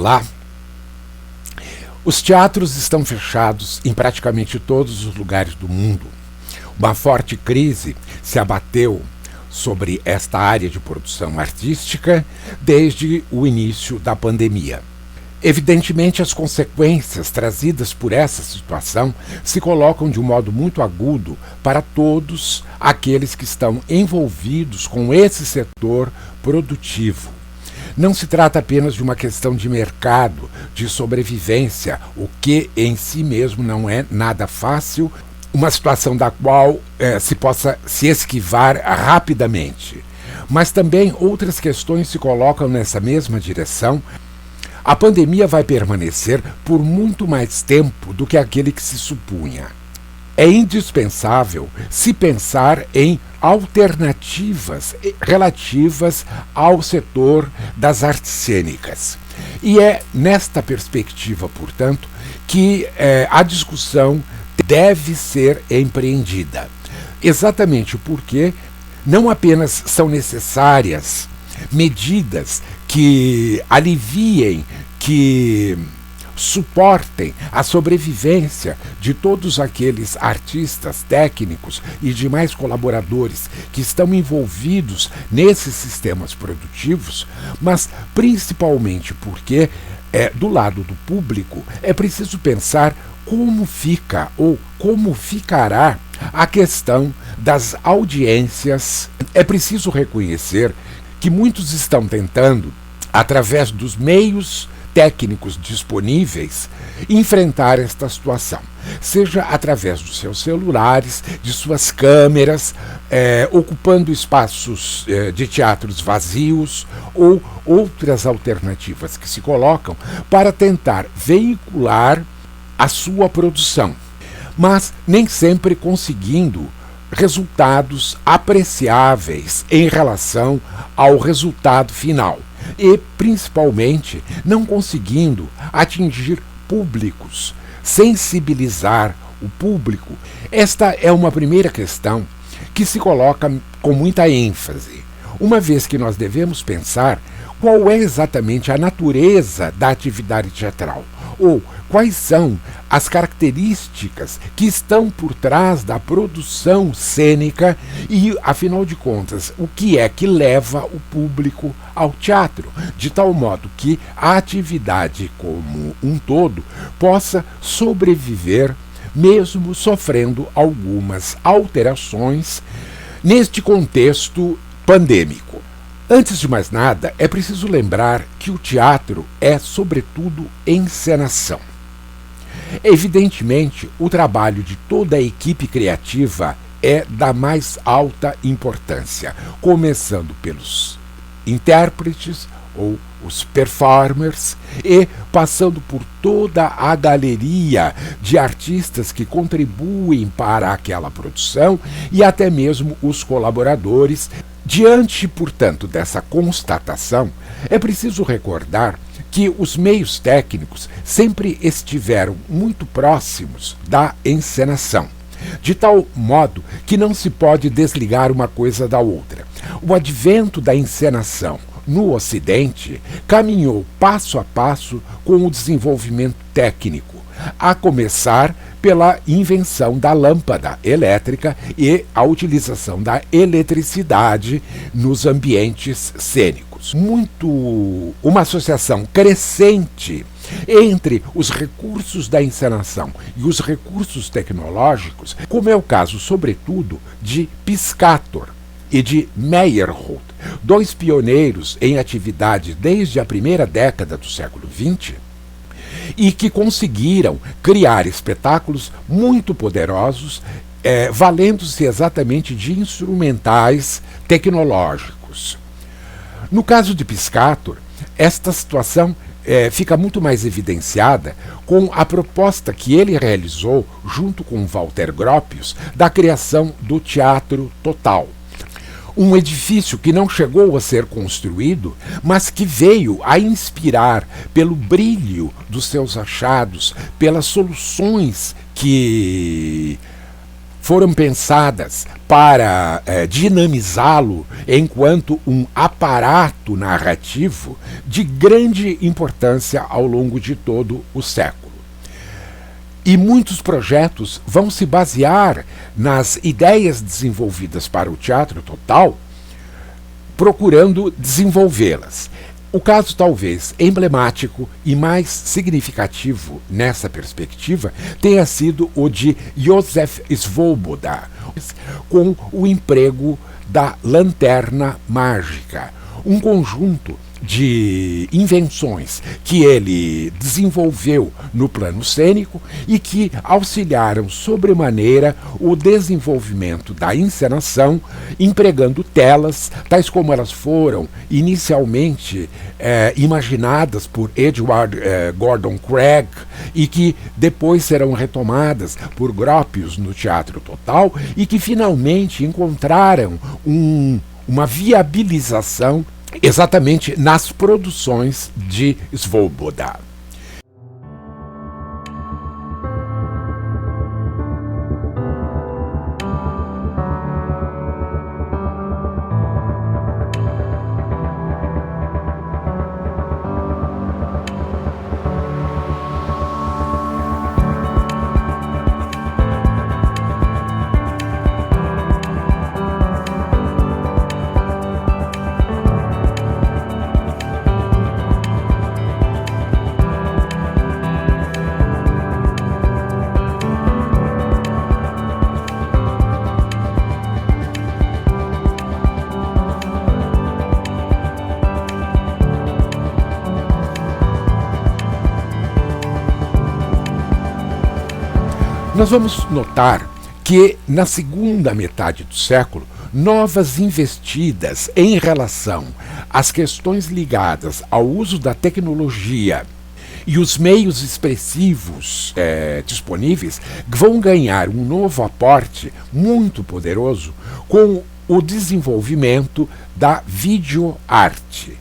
Olá! Os teatros estão fechados em praticamente todos os lugares do mundo. Uma forte crise se abateu sobre esta área de produção artística desde o início da pandemia. Evidentemente, as consequências trazidas por essa situação se colocam de um modo muito agudo para todos aqueles que estão envolvidos com esse setor produtivo. Não se trata apenas de uma questão de mercado, de sobrevivência, o que em si mesmo não é nada fácil, uma situação da qual se possa se esquivar rapidamente. Mas também outras questões se colocam nessa mesma direção. A pandemia vai permanecer por muito mais tempo do que aquele que se supunha. É indispensável se pensar em alternativas relativas ao setor das artes cênicas. E é nesta perspectiva, portanto, que a discussão deve ser empreendida. Exatamente porque não apenas são necessárias medidas que aliviem, que suportem a sobrevivência de todos aqueles artistas, técnicos e demais colaboradores que estão envolvidos nesses sistemas produtivos, mas principalmente porque, do lado do público, é preciso pensar como fica ou como ficará a questão das audiências. É preciso reconhecer que muitos estão tentando, através dos meios técnicos disponíveis, enfrentar esta situação, seja através dos seus celulares, de suas câmeras, ocupando espaços de teatros vazios ou outras alternativas que se colocam para tentar veicular a sua produção, mas nem sempre conseguindo resultados apreciáveis em relação ao resultado final. E, principalmente, não conseguindo atingir públicos, sensibilizar o público. Esta é uma primeira questão que se coloca com muita ênfase, uma vez que nós devemos pensar qual é exatamente a natureza da atividade teatral, ou quais são as características que estão por trás da produção cênica e, afinal de contas, o que é que leva o público ao teatro, de tal modo que a atividade como um todo possa sobreviver, mesmo sofrendo algumas alterações neste contexto pandêmico. Antes de mais nada, é preciso lembrar que o teatro é, sobretudo, encenação. Evidentemente, o trabalho de toda a equipe criativa é da mais alta importância, começando pelos intérpretes ou os performers e passando por toda a galeria de artistas que contribuem para aquela produção e até mesmo os colaboradores. Diante, portanto, dessa constatação, é preciso recordar que os meios técnicos sempre estiveram muito próximos da encenação, de tal modo que não se pode desligar uma coisa da outra. O advento da encenação no Ocidente caminhou passo a passo com o desenvolvimento técnico, a começar pela invenção da lâmpada elétrica e a utilização da eletricidade nos ambientes cênicos. Uma associação crescente entre os recursos da encenação e os recursos tecnológicos, como é o caso, sobretudo, de Piscator e de Meyerhold, dois pioneiros em atividade desde a primeira década do século XX, e que conseguiram criar espetáculos muito poderosos, valendo-se exatamente de instrumentais tecnológicos. No caso de Piscator, esta situação fica muito mais evidenciada com a proposta que ele realizou junto com Walter Gropius da criação do Teatro Total. Um edifício que não chegou a ser construído, mas que veio a inspirar pelo brilho dos seus achados, pelas soluções que foram pensadas para dinamizá-lo enquanto um aparato narrativo de grande importância ao longo de todo o século. E muitos projetos vão se basear nas ideias desenvolvidas para o teatro total, procurando desenvolvê-las. O caso talvez emblemático e mais significativo nessa perspectiva tenha sido o de Józef Svoboda, com o emprego da lanterna mágica, um conjunto de invenções que ele desenvolveu no plano cênico e que auxiliaram sobremaneira o desenvolvimento da encenação, empregando telas, tais como elas foram inicialmente imaginadas por Edward Gordon Craig e que depois serão retomadas por Gropius no Teatro Total e que finalmente encontraram uma viabilização exatamente nas produções de Svoboda. Nós vamos notar que, na segunda metade do século, novas investidas em relação às questões ligadas ao uso da tecnologia e os meios expressivos disponíveis vão ganhar um novo aporte muito poderoso com o desenvolvimento da videoarte.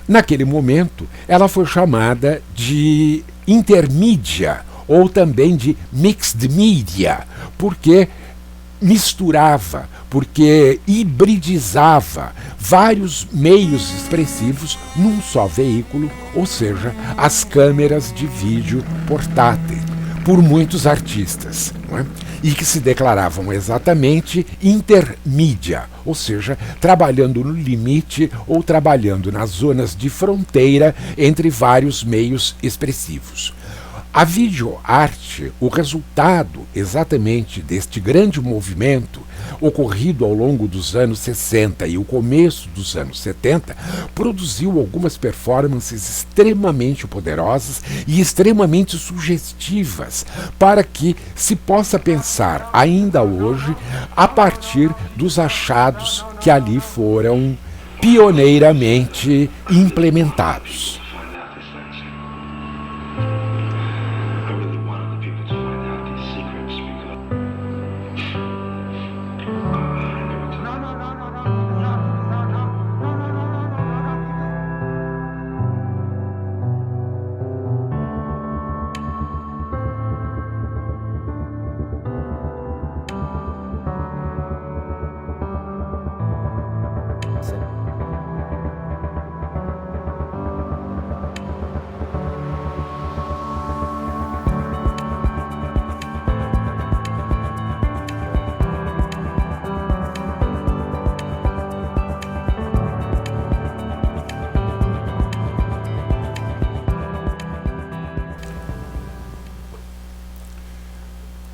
Naquele momento, ela foi chamada de intermídia, ou também de mixed media, porque misturava, porque hibridizava vários meios expressivos num só veículo, ou seja, as câmeras de vídeo portátil, por muitos artistas, não é? E que se declaravam exatamente intermídia, ou seja, trabalhando no limite ou trabalhando nas zonas de fronteira entre vários meios expressivos. A videoarte, o resultado exatamente deste grande movimento ocorrido ao longo dos anos 60 e o começo dos anos 70, produziu algumas performances extremamente poderosas e extremamente sugestivas para que se possa pensar ainda hoje a partir dos achados que ali foram pioneiramente implementados.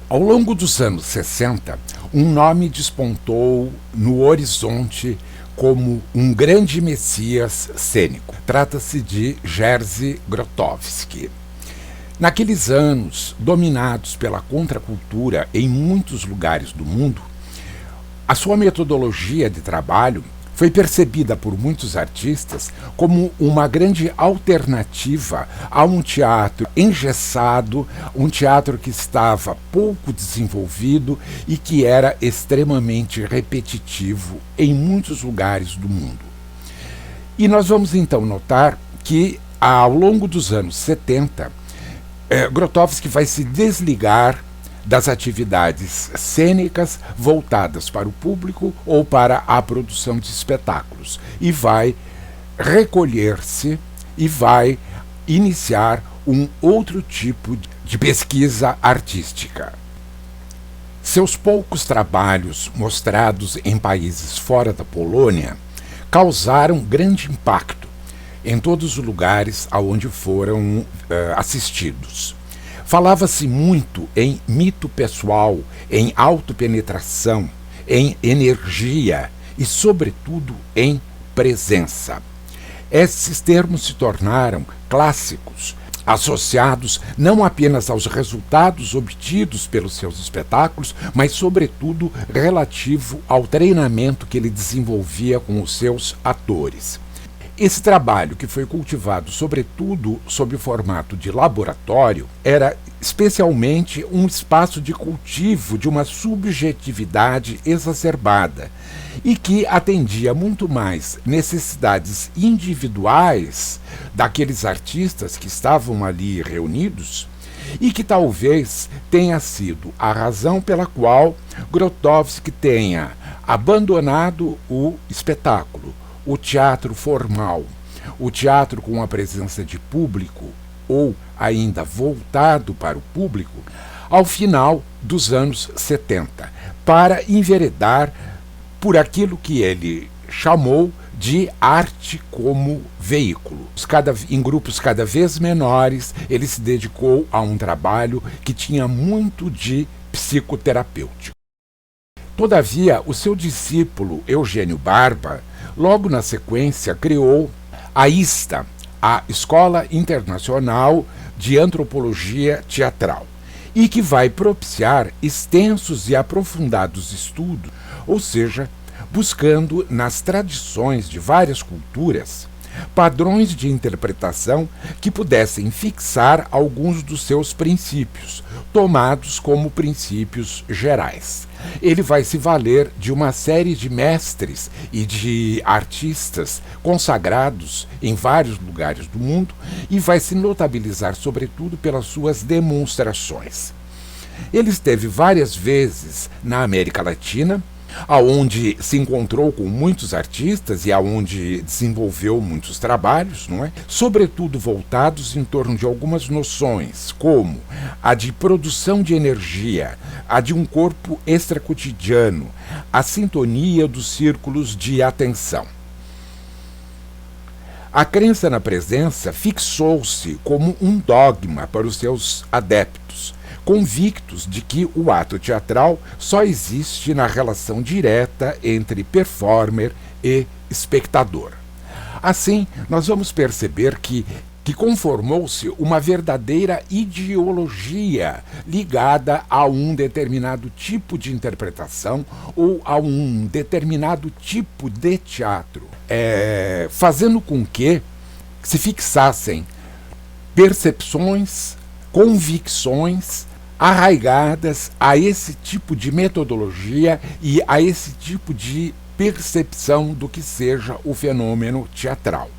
Ao longo dos anos 60, um nome despontou no horizonte como um grande messias cênico. Trata-se de Jerzy Grotowski. Naqueles anos, dominados pela contracultura em muitos lugares do mundo, a sua metodologia de trabalho foi percebida por muitos artistas como uma grande alternativa a um teatro engessado, um teatro que estava pouco desenvolvido e que era extremamente repetitivo em muitos lugares do mundo. E nós vamos então notar que, ao longo dos anos 70, Grotowski vai se desligar das atividades cênicas voltadas para o público ou para a produção de espetáculos, e vai recolher-se e vai iniciar um outro tipo de pesquisa artística. Seus poucos trabalhos mostrados em países fora da Polônia causaram grande impacto em todos os lugares aonde foram assistidos. Falava-se muito em mito pessoal, em autopenetração, em energia e, sobretudo, em presença. Esses termos se tornaram clássicos, associados não apenas aos resultados obtidos pelos seus espetáculos, mas, sobretudo, relativo ao treinamento que ele desenvolvia com os seus atores. Esse trabalho, que foi cultivado sobretudo sob o formato de laboratório, era especialmente um espaço de cultivo de uma subjetividade exacerbada e que atendia muito mais necessidades individuais daqueles artistas que estavam ali reunidos, e que talvez tenha sido a razão pela qual Grotowski tenha abandonado o espetáculo, o teatro formal, o teatro com a presença de público ou ainda voltado para o público, ao final dos anos 70, para enveredar por aquilo que ele chamou de arte como veículo. Em grupos cada vez menores, ele se dedicou a um trabalho que tinha muito de psicoterapêutico. Todavia, o seu discípulo Eugênio Barba, logo na sequência, criou a ISTA, a Escola Internacional de Antropologia Teatral, e que vai propiciar extensos e aprofundados estudos, ou seja, buscando nas tradições de várias culturas padrões de interpretação que pudessem fixar alguns dos seus princípios, tomados como princípios gerais. Ele vai se valer de uma série de mestres e de artistas consagrados em vários lugares do mundo e vai se notabilizar, sobretudo, pelas suas demonstrações. Ele esteve várias vezes na América Latina, aonde se encontrou com muitos artistas e aonde desenvolveu muitos trabalhos, não é? Sobretudo voltados em torno de algumas noções, como a de produção de energia, a de um corpo extracotidiano, a sintonia dos círculos de atenção. A crença na presença fixou-se como um dogma para os seus adeptos, convictos de que o ato teatral só existe na relação direta entre performer e espectador. Assim, nós vamos perceber que conformou-se uma verdadeira ideologia ligada a um determinado tipo de interpretação ou a um determinado tipo de teatro, fazendo com que se fixassem percepções, convicções arraigadas a esse tipo de metodologia e a esse tipo de percepção do que seja o fenômeno teatral.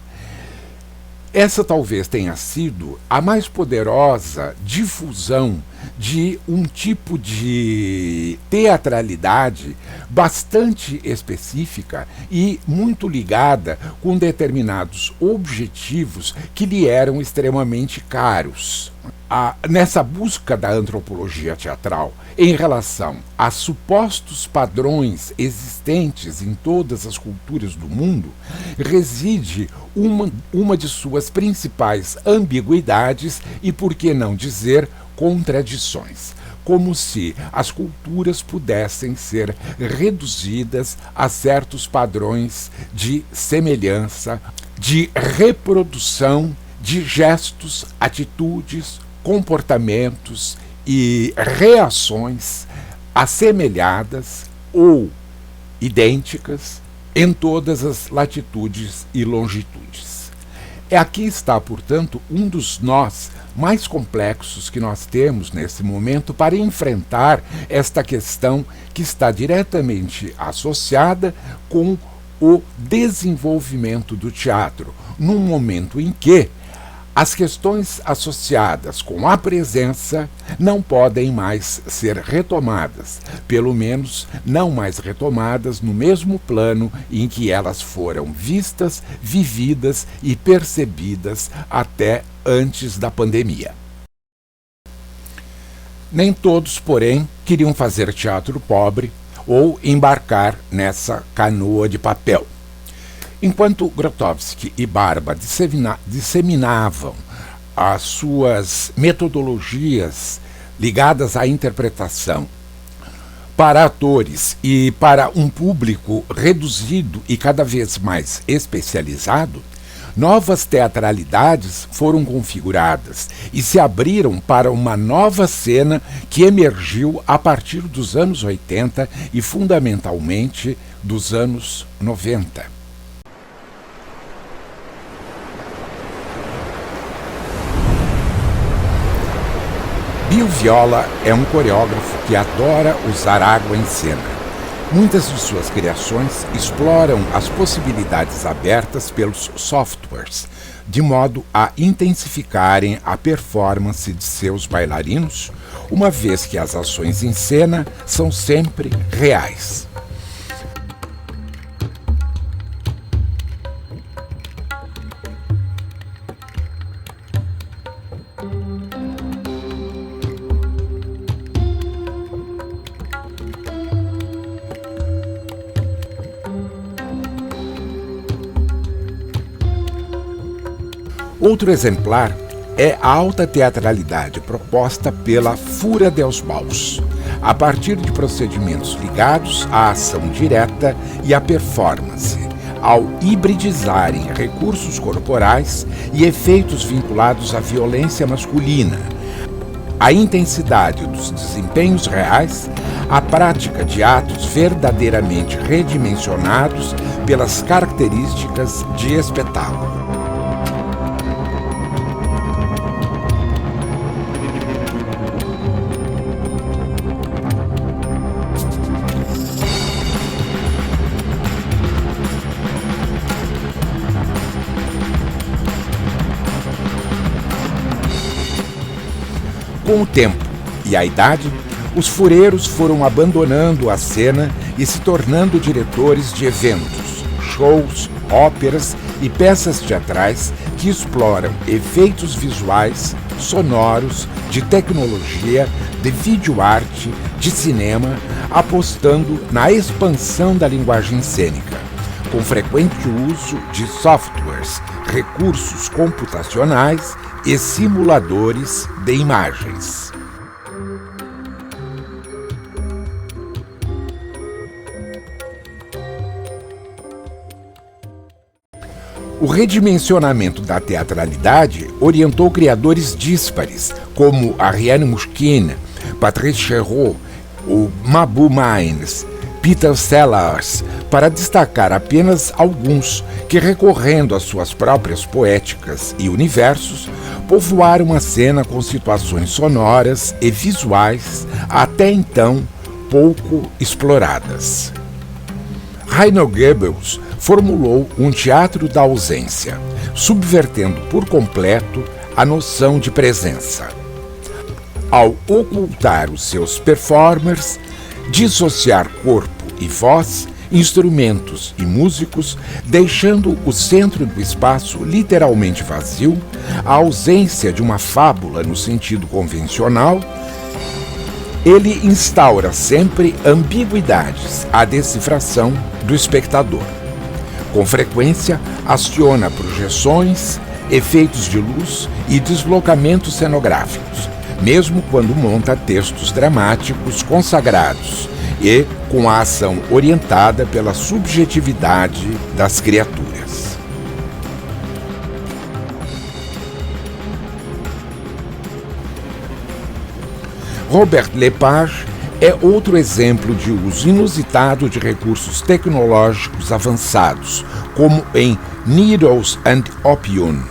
Essa talvez tenha sido a mais poderosa difusão de um tipo de teatralidade bastante específica e muito ligada com determinados objetivos que lhe eram extremamente caros. Nessa busca da antropologia teatral em relação a supostos padrões existentes em todas as culturas do mundo, reside uma de suas principais ambiguidades e, por que não dizer, contradições, como se as culturas pudessem ser reduzidas a certos padrões de semelhança, de reprodução de gestos, atitudes, comportamentos e reações assemelhadas ou idênticas em todas as latitudes e longitudes. Aqui está, portanto, um dos nós mais complexos que nós temos nesse momento para enfrentar esta questão que está diretamente associada com o desenvolvimento do teatro, num momento em que As questões associadas com a presença não podem mais ser retomadas, pelo menos não mais retomadas no mesmo plano em que elas foram vistas, vividas e percebidas até antes da pandemia. Nem todos, porém, queriam fazer teatro pobre ou embarcar nessa canoa de papel. Enquanto Grotowski e Barba disseminavam as suas metodologias ligadas à interpretação para atores e para um público reduzido e cada vez mais especializado, novas teatralidades foram configuradas e se abriram para uma nova cena que emergiu a partir dos anos 80 e fundamentalmente dos anos 90. Bill Viola é um coreógrafo que adora usar água em cena. Muitas de suas criações exploram as possibilidades abertas pelos softwares, de modo a intensificarem a performance de seus bailarinos, uma vez que as ações em cena são sempre reais. Outro exemplar é a alta teatralidade proposta pela Fura dels Baus, a partir de procedimentos ligados à ação direta e à performance, ao hibridizarem recursos corporais e efeitos vinculados à violência masculina, à intensidade dos desempenhos reais, à prática de atos verdadeiramente redimensionados pelas características de espetáculo. Com o tempo e a idade, os fureiros foram abandonando a cena e se tornando diretores de eventos, shows, óperas e peças teatrais que exploram efeitos visuais, sonoros, de tecnologia, de videoarte, de cinema, apostando na expansão da linguagem cênica, com frequente uso de softwares, recursos computacionais e simuladores de imagens. O redimensionamento da teatralidade orientou criadores díspares, como Ariane Mouchkine, Patrice Chéreau, o Mabou Mines, Peter Sellars, para destacar apenas alguns que, recorrendo às suas próprias poéticas e universos, povoaram a cena com situações sonoras e visuais até então pouco exploradas. Heino Goebbels formulou um teatro da ausência, subvertendo por completo a noção de presença. Ao ocultar os seus performers, dissociar corpo e voz, instrumentos e músicos, deixando o centro do espaço literalmente vazio, a ausência de uma fábula no sentido convencional, ele instaura sempre ambiguidades à decifração do espectador. Com frequência, aciona projeções, efeitos de luz e deslocamentos cenográficos, mesmo quando monta textos dramáticos consagrados e com a ação orientada pela subjetividade das criaturas. Robert Lepage é outro exemplo de uso inusitado de recursos tecnológicos avançados, como em Needles and Opium,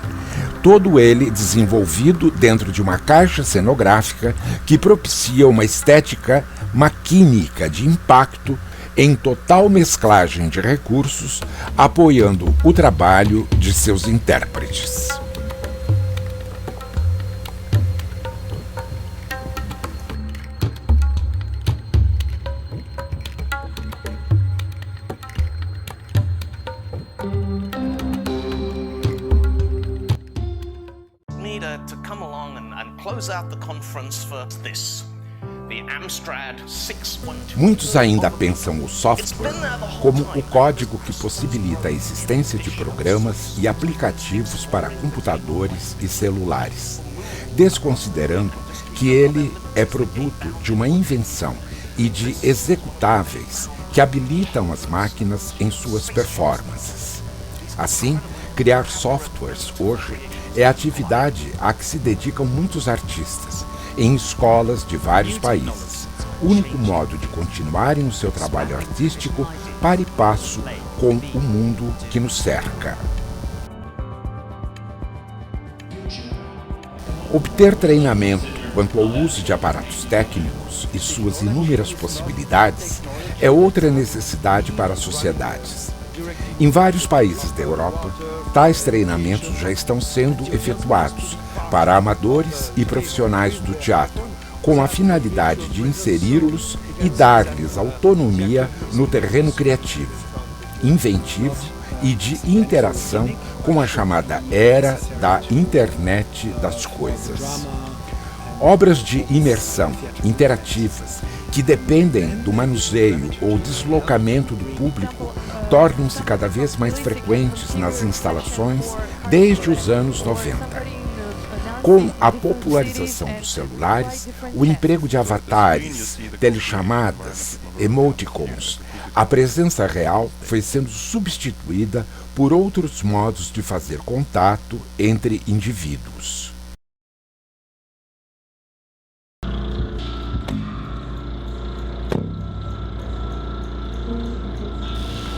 todo ele desenvolvido dentro de uma caixa cenográfica que propicia uma estética maquínica de impacto em total mesclagem de recursos, apoiando o trabalho de seus intérpretes. Muitos ainda pensam o software como o código que possibilita a existência de programas e aplicativos para computadores e celulares, desconsiderando que ele é produto de uma invenção e de executáveis que habilitam as máquinas em suas performances. Assim, criar softwares hoje é a atividade a que se dedicam muitos artistas, em escolas de vários países, único modo de continuarem o seu trabalho artístico para e passo com o mundo que nos cerca. Obter treinamento quanto ao uso de aparatos técnicos e suas inúmeras possibilidades é outra necessidade para as sociedades. Em vários países da Europa, tais treinamentos já estão sendo efetuados para amadores e profissionais do teatro, com a finalidade de inseri-los e dar-lhes autonomia no terreno criativo, inventivo e de interação com a chamada era da internet das coisas. Obras de imersão interativas que dependem do manuseio ou deslocamento do público tornam-se cada vez mais frequentes nas instalações desde os anos 90. Com a popularização dos celulares, o emprego de avatares, telechamadas, emoticons, a presença real foi sendo substituída por outros modos de fazer contato entre indivíduos.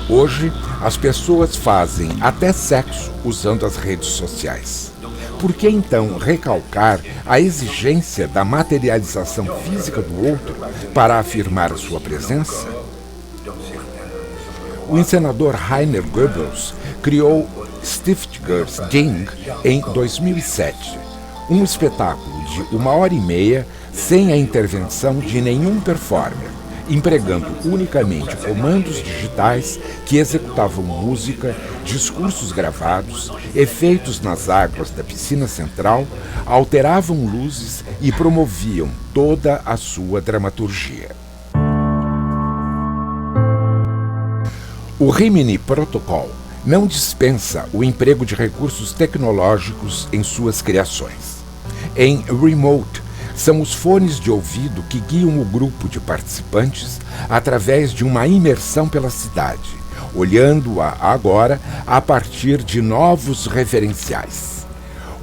Hoje, as pessoas fazem até sexo usando as redes sociais. Por que então recalcar a exigência da materialização física do outro para afirmar a sua presença? O encenador Rainer Goebbels criou Stiftungsding em 2007, um espetáculo de 1h30 sem a intervenção de nenhum performer, empregando unicamente comandos digitais que executavam música, discursos gravados, efeitos nas águas da piscina central, alteravam luzes e promoviam toda a sua dramaturgia. O Rimini Protocol não dispensa o emprego de recursos tecnológicos em suas criações. Em Remote, são os fones de ouvido que guiam o grupo de participantes através de uma imersão pela cidade, olhando-a agora a partir de novos referenciais.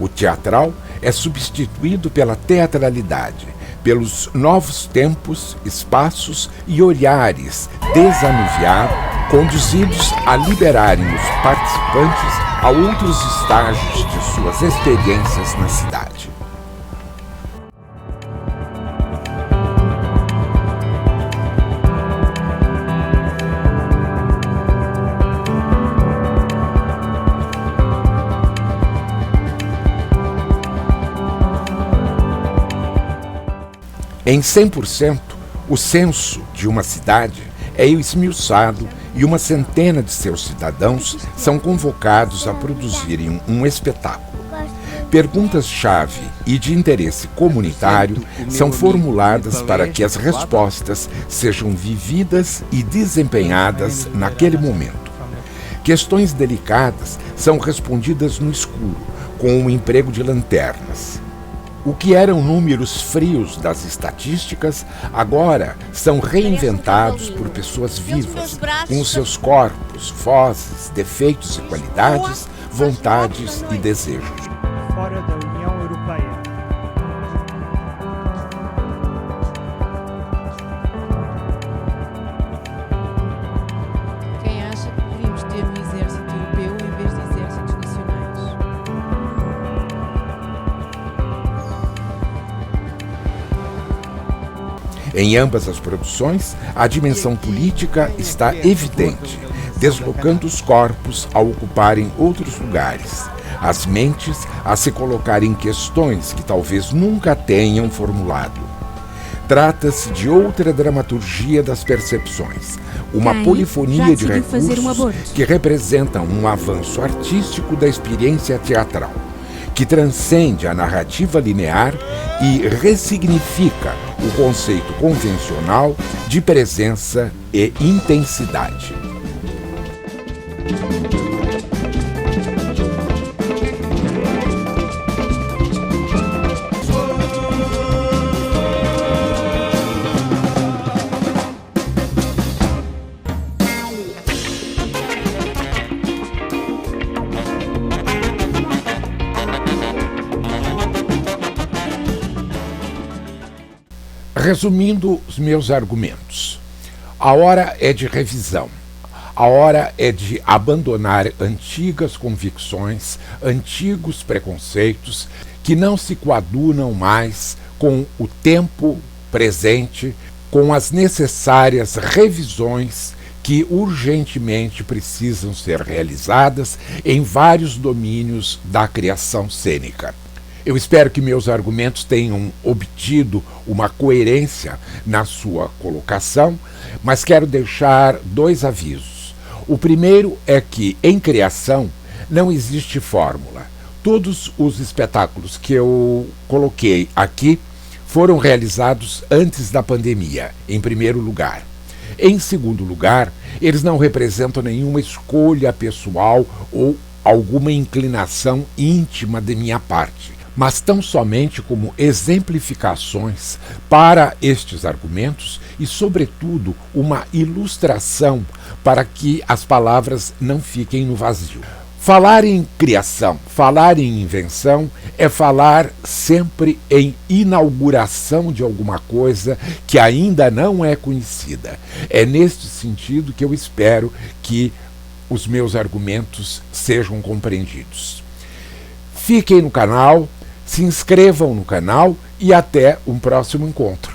O teatral é substituído pela teatralidade, pelos novos tempos, espaços e olhares desanuviados, conduzidos a liberarem os participantes a outros estágios de suas experiências na cidade. Em 100%, o censo de uma cidade é esmiuçado e uma centena de seus cidadãos são convocados a produzirem um espetáculo. Perguntas-chave e de interesse comunitário são formuladas para que as respostas sejam vividas e desempenhadas naquele momento. Questões delicadas são respondidas no escuro, com o emprego de lanternas. O que eram números frios das estatísticas, agora são reinventados por pessoas vivas, com os seus corpos, vozes, defeitos e qualidades, vontades e desejos. Fora da União Europeia. Quem acha que deveríamos ter um exército europeu em vez de exércitos nacionais? Em ambas as produções, a dimensão política está evidente, deslocando os corpos a ocuparem outros lugares, as mentes a se colocarem questões que talvez nunca tenham formulado. Trata-se de outra dramaturgia das percepções, uma polifonia de recursos que representam um avanço artístico da experiência teatral, que transcende a narrativa linear e ressignifica o conceito convencional de presença e intensidade. Resumindo os meus argumentos, a hora é de revisão, a hora é de abandonar antigas convicções, antigos preconceitos que não se coadunam mais com o tempo presente, com as necessárias revisões que urgentemente precisam ser realizadas em vários domínios da criação cênica. Eu espero que meus argumentos tenham obtido uma coerência na sua colocação, mas quero deixar 2 avisos. O primeiro é que, em criação, não existe fórmula. Todos os espetáculos que eu coloquei aqui foram realizados antes da pandemia, em primeiro lugar. Em segundo lugar, eles não representam nenhuma escolha pessoal ou alguma inclinação íntima de minha parte, mas tão somente como exemplificações para estes argumentos e, sobretudo, uma ilustração para que as palavras não fiquem no vazio. Falar em criação, falar em invenção, é falar sempre em inauguração de alguma coisa que ainda não é conhecida. É neste sentido que eu espero que os meus argumentos sejam compreendidos. Fiquem no canal, se inscrevam no canal e até um próximo encontro.